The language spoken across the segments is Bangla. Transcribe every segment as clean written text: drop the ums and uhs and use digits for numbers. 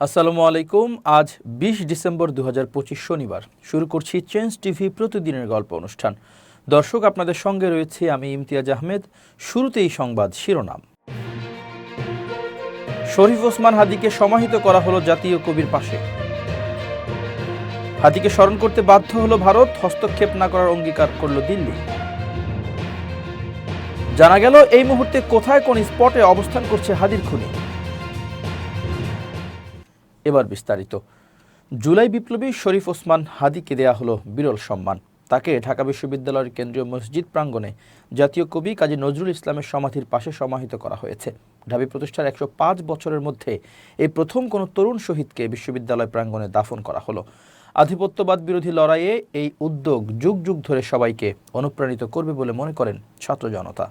আসসালামু আলাইকুম। আজ ২০ ডিসেম্বর ২০২৫ শনিবার। শুরু করছি চেঞ্জ টিভি প্রতিদিনের গল্প অনুষ্ঠান। দর্শক, আপনাদের সঙ্গে রয়েছে আমি ইমতিয়াজ আহমেদ। শুরুতেই সংবাদ শিরোনাম। শরীফ ওসমান হাদিকে সমাহিত করা হলো জাতীয় কবির পাশে। হাদিকে স্মরণ করতে বাধ্য হলো ভারত, হস্তক্ষেপ না করার অঙ্গীকার করল দিল্লি। জানা গেল এই মুহূর্তে কোথায় কোন স্পটে অবস্থান করছে হাদির খুনি। এবার বিস্তারিত। জুলাই বিপ্লবী শরীফ ওসমান হাদিকে দেয়া হলো বিরল সম্মান। তাকে ঢাকা বিশ্ববিদ্যালয়ের কেন্দ্রীয় মসজিদ প্রাঙ্গণে জাতীয় কবি কাজী নজরুল ইসলামের সমাধির পাশে সমাহিত করা হয়েছে। ঢাবি প্রতিষ্ঠার ১০৫ বছরের মধ্যে এই প্রথম কোনো তরুণ শহীদকে বিশ্ববিদ্যালয় প্রাঙ্গণে দাফন করা হলো। আধিপত্যবাদ বিরোধী লড়াইয়ে এই উদ্যোগ যুগ যুগ ধরে সবাইকে অনুপ্রাণিত করবে বলে মনে করেন ছাত্র জনতা।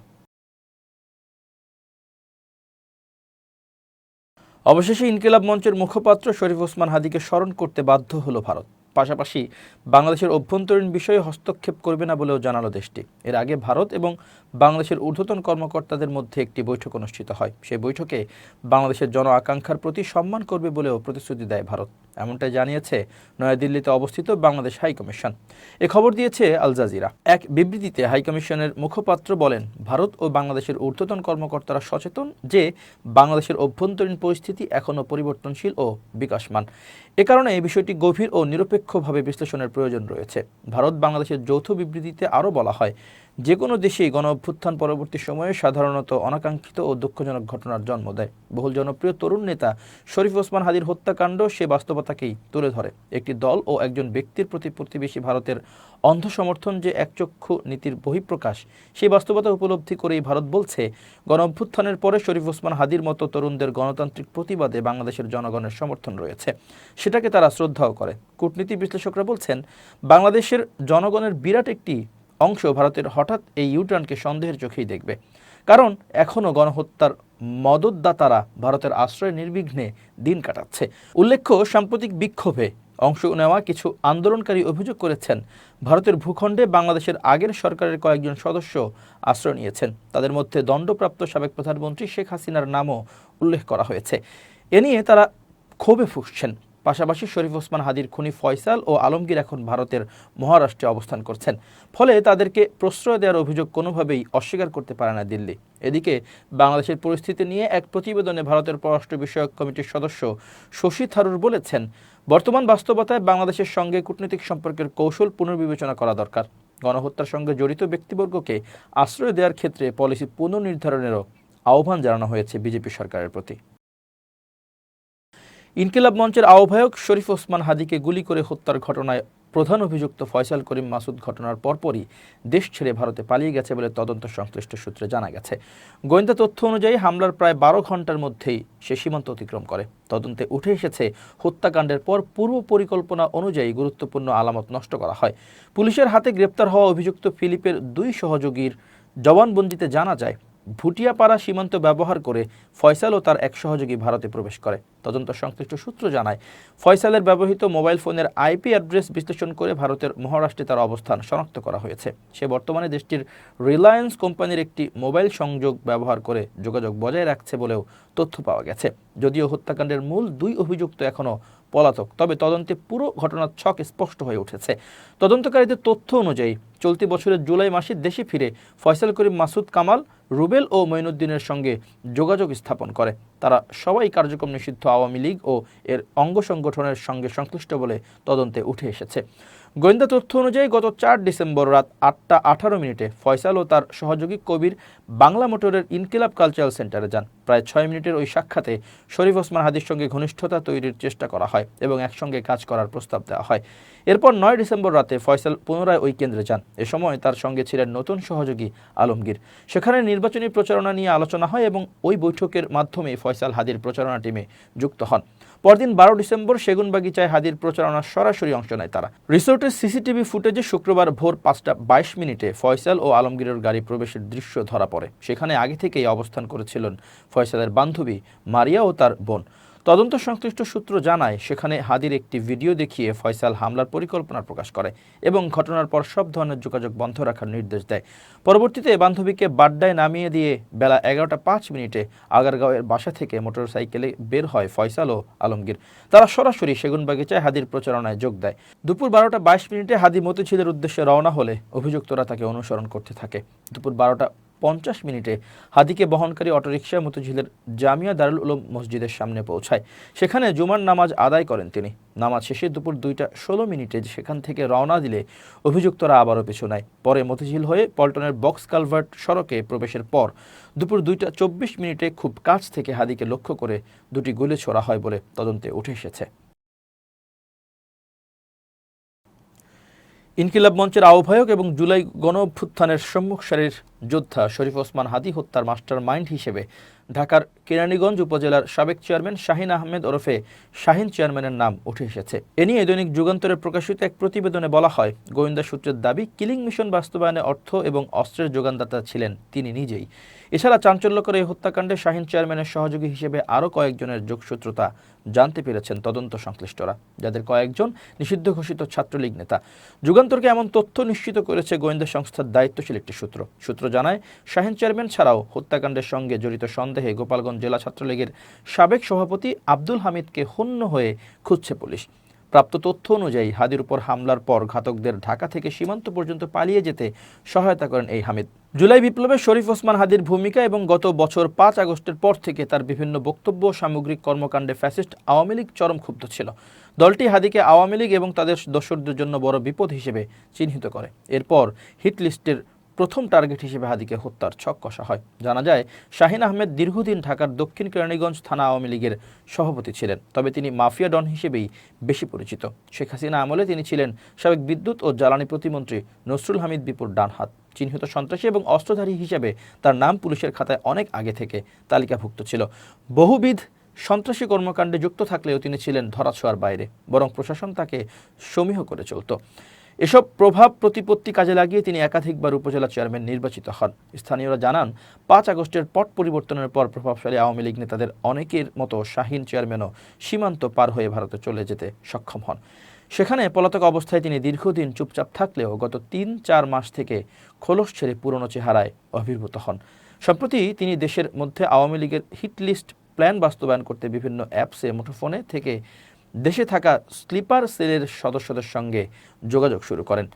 অবশেষে ইনকিলাব মঞ্চের মুখপাত্র শরীফ ওসমান হাদিকে স্মরণ করতে বাধ্য হলো ভারত। পাশাপাশি বাংলাদেশের অভ্যন্তরীণ বিষয়ে হস্তক্ষেপ করবে না বলেও জানালো দেশটি। এর আগে ভারত এবং বাংলাদেশের ঊর্ধ্বতন কর্মকর্তাদের মধ্যে একটি বৈঠক অনুষ্ঠিত হয়। সেই বৈঠকে বাংলাদেশের জন আকাঙ্ক্ষার প্রতি সম্মান করবে বলেও প্রতিশ্রুতি দেয় ভারত। এমনটাই জানিয়েছে নয়াদিল্লিতে অবস্থিত বাংলাদেশ হাইকমিশন। এ খবর দিয়েছে আল জাজিরা। এক বিবৃতিতে হাইকমিশনের মুখপাত্র বলেন, ভারত ও বাংলাদেশের ঊর্ধ্বতন কর্মকর্তারা সচেতন যে বাংলাদেশের অভ্যন্তরীণ পরিস্থিতি এখনও পরিবর্তনশীল ও বিকাশমান। এ কারণে এই বিষয়টি গভীর ও নিরপেক্ষভাবে বিশ্লেষণের প্রয়োজন রয়েছে। ভারত বাংলাদেশের যৌথ বিবৃতিতে আরও বলা হয়, যে কোনো দেশেই গণ অভ্যুত্থান পরবর্তী সময়ে সাধারণত অনাকাঙ্ক্ষিত ও দুঃখজনক ঘটনার জন্ম দেয়। বহুল জনপ্রিয় তরুণ নেতা শরীফ ওসমান হাদির হত্যাকাণ্ড সে বাস্তবতাকেই তুলে ধরে। একটি দল ও একজন ব্যক্তির প্রতি প্রতিবেশী ভারতের অন্ধ সমর্থন যে একচক্ষু নীতির বহিঃপ্রকাশ, সেই বাস্তবতা উপলব্ধি করেই ভারত বলছে, গণ অভ্যুত্থানের পরে শরীফ ওসমান হাদির মতো তরুণদের গণতান্ত্রিক প্রতিবাদে বাংলাদেশের জনগণের সমর্থন রয়েছে, সেটাকে তারা শ্রদ্ধাও করে। কূটনীতি বিশ্লেষকরা বলছেন, বাংলাদেশের জনগণের বিরাট একটি অংশ ভারতের হঠাৎ এই ইউটার্নকে সন্দেহের চোখেই দেখবে। কারণ এখনও গণহত্যার মদতদাতারা ভারতের আশ্রয়ে নির্বিঘ্নে দিন কাটাচ্ছে। উল্লেখ্য, সাম্প্রতিক বিক্ষোভে অংশ নেওয়া কিছু আন্দোলনকারী অভিযোগ করেছেন, ভারতের ভূখণ্ডে বাংলাদেশের আগের সরকারের কয়েকজন সদস্য আশ্রয় নিয়েছেন। তাদের মধ্যে দণ্ডপ্রাপ্ত সাবেক প্রধানমন্ত্রী শেখ হাসিনার নামও উল্লেখ করা হয়েছে। এ নিয়ে তারা ক্ষোভে ফুঁসছেন। পাশাপাশি শরীফ ওসমান হাদির খুনি ফয়সাল ও আলমগীর এখন ভারতের মহারাষ্ট্রে অবস্থান করছেন। ফলে তাদেরকে প্রশ্রয় দেওয়ার অভিযোগ কোনোভাবেই অস্বীকার করতে পারে না দিল্লি। এদিকে বাংলাদেশের পরিস্থিতি নিয়ে এক প্রতিবেদনে ভারতের পররাষ্ট্র বিষয়ক কমিটির সদস্য শশী থারুর বলেছেন, বর্তমান বাস্তবতায় বাংলাদেশের সঙ্গে কূটনৈতিক সম্পর্কের কৌশল পুনর্বিবেচনা করা দরকার। গণহত্যার সঙ্গে জড়িত ব্যক্তিবর্গকে আশ্রয় দেওয়ার ক্ষেত্রে পলিসি পুনর্নির্ধারণেরও আহ্বান জানানো হয়েছে বিজেপি সরকারের প্রতি। ইনকিলাব মঞ্চের আহ্বায়ক শরীফ ওসমান হাদিকে গুলি করে হত্যার ঘটনায় প্রধান অভিযুক্ত ফয়সাল করিম মাসুদ ঘটনার পরপরই দেশ ছেড়ে ভারতে পালিয়ে গেছে বলে তদন্ত সংশ্লিষ্ট সূত্রে জানা গেছে। গোয়েন্দা তথ্য অনুযায়ী হামলার প্রায় ১২ ঘন্টার মধ্যেই সে সীমান্ত অতিক্রম করে। তদন্তে উঠে এসেছে, হত্যাকাণ্ডের পর পূর্ব পরিকল্পনা অনুযায়ী গুরুত্বপূর্ণ আলামত নষ্ট করা হয়। পুলিশের হাতে গ্রেপ্তার হওয়া অভিযুক্ত ফিলিপের ২ সহযোগীর জবানবন্দিতে জানা যায়, ভুটিয়াপাড়া সীমান্ত ব্যবহার করে ফয়সাল ও তার এক সহযোগী ভারতে প্রবেশ করে। তদন্ত সংশ্লিষ্ট সূত্র জানায়, ফয়সালের ব্যবহৃত মোবাইল ফোনের আইপি অ্যাড্রেস বিশ্লেষণ করে ভারতের মহারাষ্ট্রে তার অবস্থান শনাক্ত করা হয়েছে। সে বর্তমানে দেশটির রিলায়েন্স কোম্পানির একটি মোবাইল সংযোগ ব্যবহার করে যোগাযোগ বজায় রাখছে বলেও তথ্য পাওয়া গেছে। যদিও হত্যাকাণ্ডের মূল ২ অভিযুক্ত এখনও পলাতক, তবে তদন্তে পুরো ঘটনার ছক স্পষ্ট হয়ে উঠেছে। তদন্তকারীদের তথ্য অনুযায়ী চলতি বছরের জুলাই মাসে দেশে ফিরে ফয়সাল করিম মাসুদ কামাল, রুবেল ও মঈনুদ্দিনের সঙ্গে যোগাযোগ স্থাপন করে। তারা সবাই কার্যক্রম নিষিদ্ধ আওয়ামী লীগ ও এর অঙ্গ সংগঠনের সঙ্গে সংশ্লিষ্ট বলে তদন্তে উঠে এসেছে। গোয়েন্দা তথ্য অনুযায়ী গত ৪ ডিসেম্বর রাত ৮টা ১৮ মিনিটে ফয়সাল ও তার সহযোগী কবির বাংলা মোটরের ইনকিলাব কালচারাল সেন্টারে যান। প্রায় ৬ মিনিটের ওই সাক্ষাতে শরীফ ওসমান হাদির সঙ্গে ঘনিষ্ঠতা তৈরির চেষ্টা করা হয় এবং একসঙ্গে কাজ করার প্রস্তাব দেওয়া হয়। এরপর ৯ ডিসেম্বর রাতে ফয়সাল পুনরায় ওই কেন্দ্রে যান। এ সময় তার সঙ্গে ছিলেন নতুন সহযোগী আলমগীর। সেখানে নির্বাচনী প্রচারণা নিয়ে আলোচনা হয় এবং ওই বৈঠকের মাধ্যমে ফয়সাল হাদির প্রচারণা টিমে যুক্ত হন। পরদিন ১২ ডিসেম্বর সেগুনবাগিচায় হাদির প্রচারণার সরাসরি অংশ নেয় তারা। রিসোর্টের সিসিটিভি ফুটেজে শুক্রবার ভোর ৫টা ২২ মিনিটে ফয়সাল ও আলমগীরের গাড়ি প্রবেশের দৃশ্য ধরা পড়ে। সেখানে আগে থেকেই অবস্থান করেছিলেন ফয়সালের বান্ধবী মারিয়া ও তার বোন। তদন্ত সংশ্লিষ্ট সূত্র জানায়, সেখানে হাদির একটি ভিডিও দেখিয়ে ফয়সাল হামলার পরিকল্পনা প্রকাশ করে এবং ঘটনার পর সব ধরনের যোগাযোগ বন্ধ রাখার নির্দেশ দেয়। পরবর্তীতে বান্ধবীকে বাড্ডায় নামিয়ে দিয়ে বেলা 11টা 5 মিনিটে আগারগাঁওয়ের বাসা থেকে মোটরসাইকেলে বের হয় ফয়সাল ও আলমগীর। তারা সরাসরি সেগুনবাগিচায় হাদির প্রচারণায় যোগ দেয়। দুপুর 12টা 22 মিনিটে হাদি মতিঝিলের উদ্দেশ্যে রওনা হলে অভিযুক্তরা তাকে অনুসরণ করতে থাকে। দুপুর 12টা 50 মিনিটে হাদিকে বহনকারী অটোরিকশা মতিঝিলের জামিয়া দারুল উলুম মসজিদের সামনে পৌঁছায়। সেখানে জুমার নামাজ আদায় করেন তিনি। নামাজ শেষে দুপুর 2টা 16 মিনিটে সেখান থেকে রওনা দিলে অভিযুক্তরা আবারও পিছু নেয়। পরে মতিঝিল হয়ে পল্টনের বক্স কালভার্ট সড়কে প্রবেশের পর দুপুর 2টা 24 মিনিটে খুব কাছ থেকে হাদিকে লক্ষ্য করে দুটি গুলি ছোড়া হয় বলে তদন্তে উঠে এসেছে। ইনকিলাব মঞ্চের আহ্বায়ক এবং জুলাই গণঅভ্যুত্থানের সম্মুখ সারির যোদ্ধা শরীফ ওসমান হাদি হত্যার মাস্টার মাইন্ড হিসেবে ঢাকার কেরানীগঞ্জ উপজেলার সাবেক চেয়ারম্যান শাহিন আহমেদ ওরফে শাহিন চেয়ারম্যানের নাম উঠে এসেছে। এ নিয়ে দৈনিক যুগান্তরে প্রকাশিত এক প্রতিবেদনে বলা হয়, গোয়েন্দা সূত্রের দাবি, কিলিং মিশন বাস্তবায়নে অর্থ এবং অস্ত্রের যোগানদাতা ছিলেন তিনি নিজেই। এছাড়া চাঞ্চল্যকর এই হত্যাকাণ্ডে শাহিন চেয়ারম্যানের সহযোগী হিসেবে আরও কয়েকজনের যোগসূত্রতা জানতে পেরেছেন তদন্ত সংশ্লিষ্টরা, যাদের কয়েকজন নিষিদ্ধ ঘোষিত ছাত্রলীগ নেতা। যুগান্তরকে এমন তথ্য নিশ্চিত করেছে গোয়েন্দা সংস্থার দায়িত্বশীল একটি সূত্র জানায়, শাহিন চেয়ারম্যান ছাড়াও হত্যাকাণ্ডের সঙ্গে জড়িত সন্দেহে গোপালগঞ্জ জেলা ছাত্রলীগের সাবেক সভাপতি আব্দুল হামিদকে হন্য হয়ে খুঁজছে পুলিশ। প্রাপ্ত তথ্য অনুযায়ী হাদির উপর হামলার পর ঘাতকদের ঢাকা থেকে সীমান্ত পর্যন্ত পালিয়ে যেতে সহায়তা করেন এই হামিদ। জুলাই বিপ্লবে শরীফ ওসমান হাদির ভূমিকা এবং গত বছর 5 আগস্টের পর থেকে তার বিভিন্ন বক্তব্য সামগ্রিক কর্মকাণ্ডে ফ্যাসিস্ট আওয়ামী লীগ চরম ক্ষুব্ধ ছিল। দলটি হাদিকে আওয়ামী লীগ এবং তাদের দোসরদের জন্য বড় বিপদ হিসেবে চিহ্নিত করে। এরপর হিট লিস্টের প্রথম টার্গেট হিসেবে হাদিকে হত্যার ছক কষা হয়। জানা যায়, শাহিন আহমেদ দীর্ঘদিন ঢাকার দক্ষিণ কেরানীগঞ্জ থানা আওয়ামী লীগের সভাপতি ছিলেন, তবে তিনি মাফিয়া ডন হিসেবেই বেশি পরিচিত। শেখ হাসিনা আমলে তিনি ছিলেন সাবেক বিদ্যুৎ ও জ্বালানি প্রতিমন্ত্রী নসরুল হামিদ বিপুর ডানহাত। চিহ্নিত সন্ত্রাসী এবং অস্ত্রধারী হিসেবে তার নাম পুলিশের খাতায় অনেক আগে থেকে তালিকাভুক্ত ছিল। বহুবিধ সন্ত্রাসী কর্মকাণ্ডে যুক্ত থাকলেও তিনি ছিলেন ধরাছোঁয়ার বাইরে, বরং প্রশাসন তাকে সমীহ করে চলত। এসব প্রভাব প্রতিপত্তি কাজে লাগিয়ে তিনি একাধিকবার উপজেলা চেয়ারম্যান নির্বাচিত হন। স্থানীয়রা জানান, 5 আগস্টের পট পরিবর্তনের পর প্রভাবশালী আওয়ামী লীগ নেতাদের অনেকের মতো শাহিন চেয়ারম্যানও সীমান্ত পার হয়ে ভারতে চলে যেতে সক্ষম হন। সেখানে পলাতক অবস্থায় তিনি দীর্ঘদিন চুপচাপ থাকলেও গত 3-4 মাস থেকে খোলস ছেড়ে পুরনো চেহারায় আবির্ভূত হন। সম্প্রতি তিনি দেশের মধ্যে আওয়ামী লীগের হিট লিস্ট প্ল্যান বাস্তবায়ন করতে বিভিন্ন অ্যাপসে মুঠোফোনে থেকে দেশে থাকা স্লিপার সেলের সদস্যদের সঙ্গে যোগাযোগ শুরু করেন।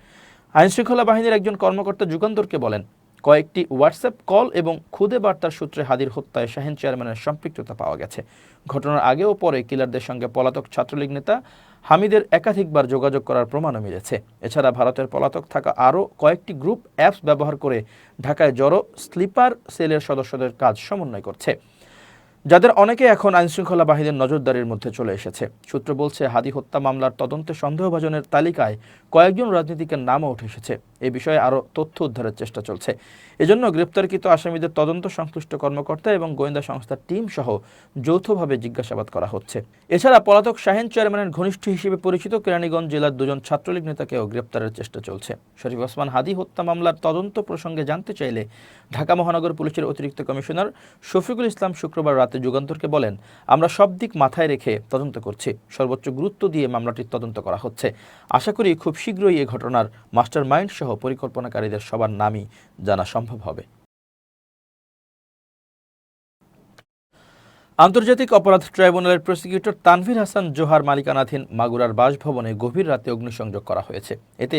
আইনশৃঙ্খলা বাহিনীর একজন কর্মকর্তা যুগান্তরকে বলেন, কয়েকটি হোয়াটসঅ্যাপ কল এবং খুদে বার্তার সূত্রে হাদির হত্যায় শাহিন চেয়ারম্যানের সম্পৃক্ততা পাওয়া গেছে। ঘটনার আগে ও পরে কিলারদের সঙ্গে পলাতক ছাত্রলীগ নেতা হামিদের একাধিকবার যোগাযোগ করার প্রমাণও মিলেছে। এছাড়া ভারতের পলাতক থাকা আরও কয়েকটি গ্রুপ অ্যাপস ব্যবহার করে ঢাকায় জড়ো স্লিপার সেলের সদস্যদের কাজ সমন্বয় করছে, যাদের অনেকে এখন আইনশৃঙ্খলা বাহিনীর নজরদারির মধ্যে চলে এসেছে। সূত্র বলছে, হাদি হত্যা মামলার তদন্তে সন্দেহভাজনের তালিকায় কয়েকজন রাজনীতিকের নামও উঠে এসেছে। এ বিষয়ে আরও তথ্য উদ্ধারের চেষ্টা চলছে। এজন্য গ্রেপ্তারকৃত আসামিদের তদন্ত সংশ্লিষ্ট কর্মকর্তা এবং গোয়েন্দা সংস্থার টিম সহ যৌথভাবে জিজ্ঞাসাবাদ করা হচ্ছে। এছাড়া পলাতক শাহিন চেয়ারম্যানের ঘনিষ্ঠ হিসেবে পরিচিত কেরানীগঞ্জ জেলার 2জন ছাত্রলীগ নেতাকেও গ্রেপ্তারের চেষ্টা চলছে। শরীফ ওসমান হাদি হত্যা মামলার তদন্ত প্রসঙ্গে জানতে চাইলে ঢাকা মহানগর পুলিশের অতিরিক্ত কমিশনার শফিকুল ইসলাম শুক্রবার রাতে যুগান্তরকে বলেন, আমরা সব দিক মাথায় রেখে তদন্ত করছি, সর্বোচ্চ গুরুত্ব দিয়ে মামলাটির তদন্ত করা হচ্ছে। আশা করি খুব শীঘ্রই এই ঘটনার মাস্টার মাইন্ড সহ পরিকল্পনাকারীদের সবার নামই জানা সম্ভব হবে। আন্তর্জাতিক অপরাধ ট্রাইব্যুনালের প্রসিকিউটর তানভীর হাসান জোহার মালিকানাধীন মাগুরার বাসভবনে গভীর রাতে অগ্নিসংযোগ করা হয়েছে। এতে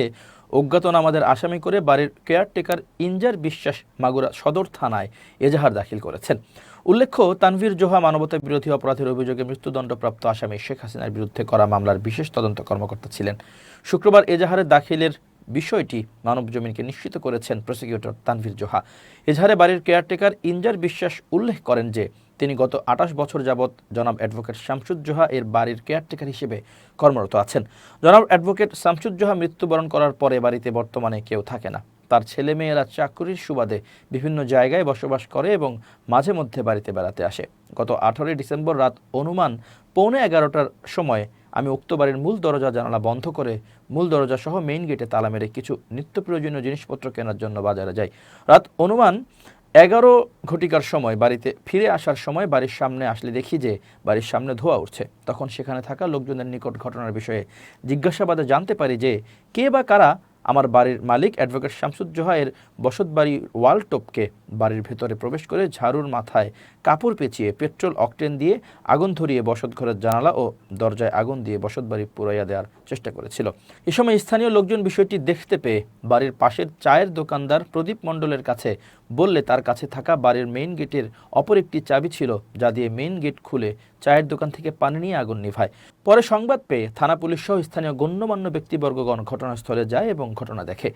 অজ্ঞাতনামাদের আসামি করে বাড়ির কেয়ারটেকার ইনজার বিশ্বাস মাগুরা সদর থানায় এজাহার দাখিল করেছেন। উল্লেখ্য, তানভীর জোহা মানবতা বিরোধী অপরাধের অভিযোগে মৃত্যুদণ্ডপ্রাপ্ত আসামি শেখ হাসিনার বিরুদ্ধে করা মামলার বিশেষ তদন্ত কর্মকর্তা ছিলেন। শুক্রবার এজাহারের দাখিলের বিষয়টি মানবজমিনকে নিশ্চিত করেছেন প্রসিকিউটর তানভীর জোহা। এজাহারে বাড়ির কেয়ারটেকার ইনজার বিশ্বাস উল্লেখ করেন যে তিনি গত 28 বছর যাবৎ জনাব অ্যাডভোকেট শামসুজ্জোহা এর বাড়ির কেয়ারটেকার হিসেবে কর্মরত আছেন। জনাব অ্যাডভোকেট শামসুজ্জোহা মৃত্যুবরণ করার পরে বাড়িতে বর্তমানে কেউ থাকে না। তার ছেলেমেয়েরা চাকুরির সুবাদে বিভিন্ন জায়গায় বসবাস করে এবং মাঝে মধ্যে বাড়িতে বেড়াতে আসে। গত 18 ডিসেম্বর রাত অনুমান 11:15টার সময় আমি উক্ত বাড়ির মূল দরজা জানালা বন্ধ করে মূল দরজা সহ মেইন গেটে তালা মেরে কিছু নিত্য প্রয়োজনীয় জিনিসপত্র কেনার জন্য বাজারে যাই। রাত অনুমান 11 ঘটিকার সময় বাড়িতে ফিরে আসার সময় বাড়ির সামনে আসলে দেখি যে বাড়ির সামনে ধোঁয়া উঠছে। তখন সেখানে থাকা লোকজনের নিকট ঘটনার বিষয়ে জিজ্ঞাসাবাদে জানতে পারি যে কে বা কারা আমার বাড়ির মালিক অ্যাডভোকেট শামসুজ্জোহা এর বসতবাড়ির ওয়াল টপকে বাড়ির ভেতরে প্রবেশ করে ঝাড়ুর মাথায় কাপড় পেঁচিয়ে পেট্রোল অকটেন দিয়ে আগুন ধরিয়ে বসতঘরের জানালা ও দরজায় আগুন দিয়ে বসতবাড়ি পুড়াইয়া দেওয়ার চেষ্টা করেছিল। এ সময় স্থানীয় লোকজন বিষয়টি দেখতে পেয়ে বাড়ির পাশের চায়ের দোকানদার প্রদীপ মণ্ডলের কাছে বললে তার কাছে থাকা বাড়ির মেইন গেটের অপর একটি চাবি ছিল, যা দিয়ে মেইন গেট খুলে চায়ের দোকান থেকে পানি নিয়ে আগুন নিভায়। পরে সংবাদ পেয়ে থানা পুলিশ সহ স্থানীয় গণ্যমান্য ব্যক্তিবর্গগণ ঘটনাস্থলে যায় এবং ঘটনা দেখে।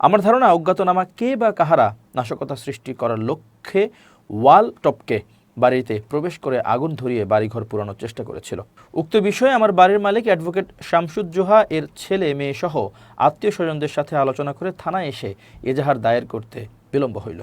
আমার ধারণা অজ্ঞাতনামা কে বা কাহারা নাশকতা সৃষ্টি করার লক্ষ্যে ওয়াল টপকে বাড়িতে প্রবেশ করে আগুন ধরিয়ে বাড়িঘর পুরানোর চেষ্টা করেছিল। উক্ত বিষয়ে আমার বাড়ির মালিক অ্যাডভোকেট শামসুজ্জোহা এর ছেলে মেয়ে সহ আত্মীয় স্বজনদের সাথে আলোচনা করে থানায় এসে এজাহার দায়ের করতে বিলম্ব হইল।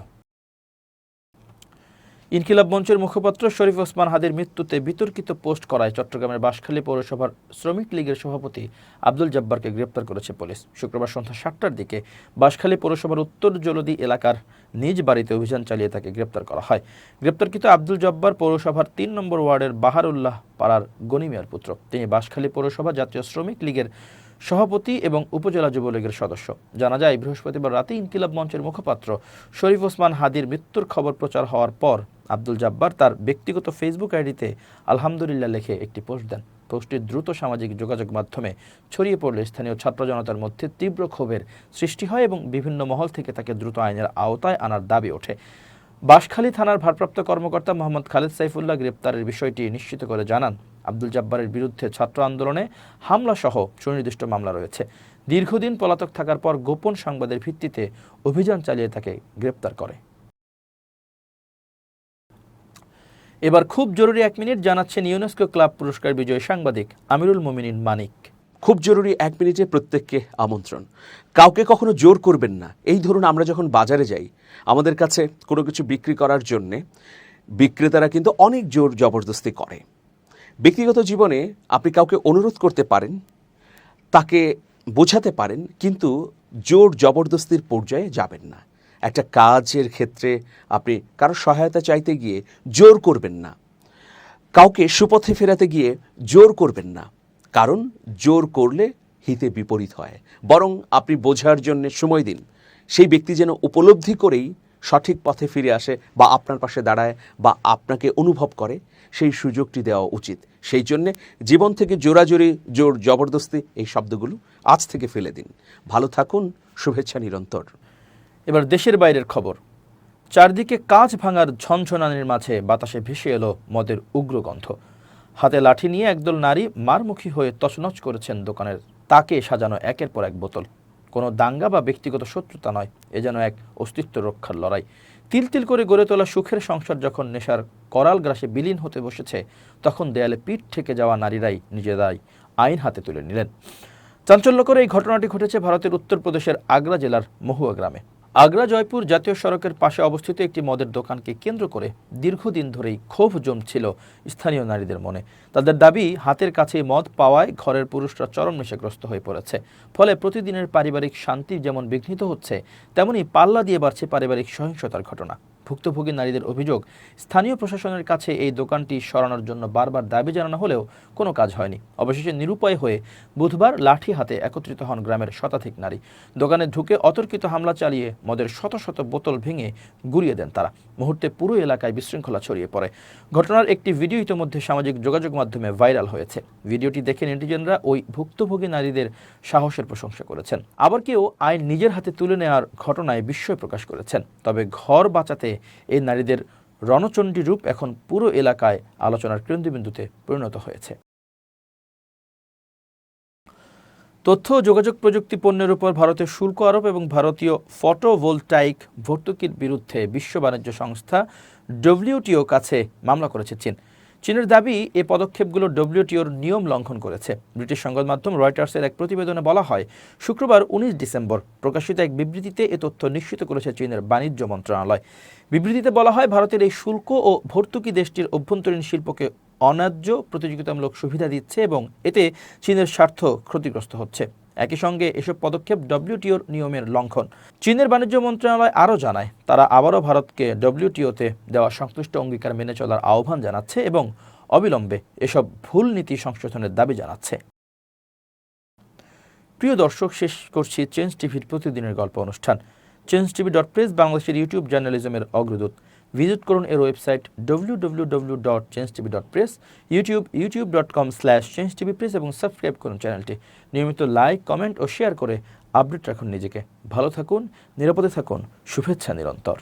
ইনকিলাব মঞ্চের মুখপাত্র শরীফ ওসমান হাদির মৃত্যুতে বিতর্কিত পোস্ট করায় চট্টগ্রামের বাঁশখালী পৌরসভার শ্রমিক লীগের সভাপতি আব্দুল জব্বারকে গ্রেপ্তার করেছে পুলিশ। শুক্রবার সন্ধ্যা 7টার দিকে বাঁশখালী পৌরসভার উত্তর জলদি এলাকার নিজ বাড়িতে অভিযান চালিয়ে তাকে গ্রেপ্তার করা হয়। গ্রেপ্তারকৃত আব্দুল জব্বার পৌরসভার 3 নম্বর ওয়ার্ডের বাহারুল্লাহ পাড়ার গনিমিয়ার পুত্র। তিনি বাঁশখালী পৌরসভা জাতীয় শ্রমিক লীগের সভাপতি এবং উপজেলা যুবলীগের সদস্য। জানা যায় বৃহস্পতিবার রাতে ইনকিলাব মঞ্চের মুখপাত্র শরীফ ওসমান হাদির মৃত্যুর খবর প্রচার হওয়ার পর আব্দুল জব্বার তার ব্যক্তিগত ফেসবুক আইডিতে আলহামদুলিল্লাহ লিখে একটি পোস্ট দেন। পোস্টটি দ্রুত সামাজিক যোগাযোগ মাধ্যমে ছড়িয়ে পড়লে স্থানীয় ছাত্র জনতার মধ্যে তীব্র ক্ষোভের সৃষ্টি হয় এবং বিভিন্ন মহল থেকে তাকে দ্রুত আইনের আওতায় আনার দাবি ওঠে। বাঁশখালী থানার ভারপ্রাপ্ত কর্মকর্তা মোহাম্মদ খালেদ সাইফুল্লাহ গ্রেপ্তারের বিষয়টি নিশ্চিত করে জানান, আব্দুল জব্বারের বিরুদ্ধে ছাত্র আন্দোলনে হামলা সহ সুনির্দিষ্ট মামলা রয়েছে। দীর্ঘদিন পলাতক থাকার পর গোপন সংবাদের ভিত্তিতে অভিযান চালিয়ে তাকে গ্রেপ্তার করে। এবার খুব জরুরি 1 মিনিট জানাচ্ছেন ইউনেস্কো ক্লাব পুরস্কার বিজয়ী সাংবাদিক আমিরুল মোমিনিন মানিক। খুব জরুরি 1 মিনিটে প্রত্যেককে আমন্ত্রণ। কাউকে কখনো জোর করবেন না। এই ধরুন আমরা যখন বাজারে যাই, আমাদের কাছে কোনো কিছু বিক্রি করার জন্যে বিক্রেতারা কিন্তু অনেক জোর জবরদস্তি করে। ব্যক্তিগত জীবনে আপনি কাউকে অনুরোধ করতে পারেন, তাকে বোঝাতে পারেন, কিন্তু জোর জবরদস্তির পর্যায়ে যাবেন না। একটা কাজের ক্ষেত্রে আপনি কারো সহায়তা চাইতে গিয়ে জোর করবেন না। কাউকে সুপথে ফেরাতে গিয়ে জোর করবেন না, কারণ জোর করলে হিতে বিপরীত হয়। বরং আপনি বোঝার জন্য সময় দিন, সেই ব্যক্তি যেন উপলব্ধি করেই সঠিক পথে ফিরে আসে বা আপনার পাশে দাঁড়ায় বা আপনাকে অনুভব করে, সেই সুযোগটি দেওয়া উচিত। সেই জন্যে জীবন থেকে জোরাজোরি, জোর জবরদস্তি এই শব্দগুলো আজ থেকে ফেলে দিন। ভালো থাকুন, শুভেচ্ছা নিরন্তর। এবার দেশের বাইরের খবর। চারদিকে কাঁচ ভাঙার ঝনঝনানির মাঝে বাতাসে ভেসে এলো মদের উগ্র গন্ধ। হাতে লাঠি নিয়ে একদল নারী মারমুখী হয়ে তছনছ করেছেন দোকানের তাকে সাজানো একের পর এক বোতল। কোনো দাঙ্গা বা ব্যক্তিগত শত্রুতা নয়, এ যেন এক অস্তিত্ব রক্ষার লড়াই। তিল তিল করে গড়ে তোলা সুখের সংসার যখন নেশার করাল গ্রাসে বিলীন হতে বসেছে, তখন দেয়ালে পিঠ ঠেকে যাওয়া নারীরাই নিজেরাই আইন হাতে তুলে নিলেন। চাঞ্চল্যকর এই ঘটনাটি ঘটেছে ভারতের উত্তরপ্রদেশের আগ্রা জেলার মহুয়া গ্রামে। আগ্রা জয়পুর জাতীয় সড়কের পাশে অবস্থিত একটি মদের দোকানকে কেন্দ্র করে দীর্ঘদিন ধরেই ক্ষোভ জমছিল স্থানীয় নারীদের মনে। তাদের দাবি, হাতের কাছে মদ পাওয়ায় ঘরের পুরুষরা চরম নেশাগ্রস্ত হয়ে পড়েছে। ফলে প্রতিদিনের পারিবারিক শান্তি যেমন বিঘ্নিত হচ্ছে, তেমনি পাল্লা দিয়ে বাড়ছে পারিবারিক সহিংসতার ঘটনা। ভুক্তভোগী নারীদের অভিযোগ, স্থানীয় প্রশাসনের কাছে এই দোকানটি সরানোর জন্য বারবার দাবি জানানো হলেও কোনো কাজ হয়নি। অবশেষে নিরুপায় হয়ে বুধবার লাঠি হাতে একত্রিত হন গ্রামের শতাধিক নারী। দোকানে ঢুকে অতর্কিত হামলা চালিয়ে মদের শত শত বোতল ভেঙে গুঁড়িয়ে দেন তারা। মুহূর্তে পুরো এলাকায় বিশৃঙ্খলা ছড়িয়ে পড়ে। ঘটনার একটি ভিডিও ইতিমধ্যে সামাজিক যোগাযোগ মাধ্যমে ভাইরাল হয়েছে। ভিডিওটি দেখে নেটিজেনরা ওই ভুক্তভোগী নারীদের সাহসের প্রশংসা করেছেন। আবার কেউ আইন নিজের হাতে তুলে নেওয়ার ঘটনায় বিস্ময় প্রকাশ করেছেন। তবে ঘর বাঁচাতে এই নারীদের রণচণ্ডী রূপ এখন পুরো এলাকায় আলোচনার কেন্দ্রবিন্দুতে পরিণত হয়েছে। তথ্য ও যোগাযোগ প্রযুক্তি পণ্যের উপর ভারতের শুল্ক আরোপ এবং ভারতীয় ফটোভোলটাইক ভর্তুকির বিরুদ্ধে বিশ্ব বাণিজ্য সংস্থা ডব্লিউটিও কাছে মামলা করেছে চীন। চীনের দাবি, এই পদক্ষেপগুলো ডব্লিউটিওর নিয়ম লঙ্ঘন করেছে। ব্রিটিশ সংবাদ মাধ্যম রয়টার্সের এক প্রতিবেদনে বলা হয়, শুক্রবার 19 ডিসেম্বর প্রকাশিত এক বিবৃতিতে এ তথ্য নিশ্চিত করেছে চীনের বাণিজ্য মন্ত্রণালয়। বিবৃতিতে বলা হয়, ভারতের এই শুল্ক ও ভর্তুকি দেশটির অভ্যন্তরীণ শিল্পকে অন্যায্য প্রতিযোগিতামূলক সুবিধা দিচ্ছে এবং এতে চীনের স্বার্থ ক্ষতিগ্রস্ত হচ্ছে। একই সঙ্গে এসব পদক্ষেপ ডব্লিউটিওর নিয়মের লঙ্ঘন। চীনের বাণিজ্য মন্ত্রণালয় আরও জানায়, তারা আবারও ভারতকে ডব্লিউটিওতে দেওয়া সংশ্লিষ্ট অঙ্গীকার মেনে চলার আহ্বান জানাচ্ছে এবং অবিলম্বে এসব ভুল নীতি সংশোধনের দাবি জানাচ্ছে। প্রিয় দর্শক, শেষ করছি চেঞ্জ টিভির প্রতিদিনের গল্প অনুষ্ঠান। changetv.press বাংলাদেশের ইউটিউব জার্নালিজমের অগ্রদূত। ভিজিট করুন এর ওয়েবসাইট www.changetv.press, ইউটিউব youtube.com/changetvpress এবং সাবস্ক্রাইব করুন চ্যানেলটি। নিয়মিত লাইক, কমেন্ট ও শেয়ার করে আপডেট রাখুন নিজেকে। ভালো থাকুন, নিরাপদে থাকুন, শুভেচ্ছা নিরন্তর।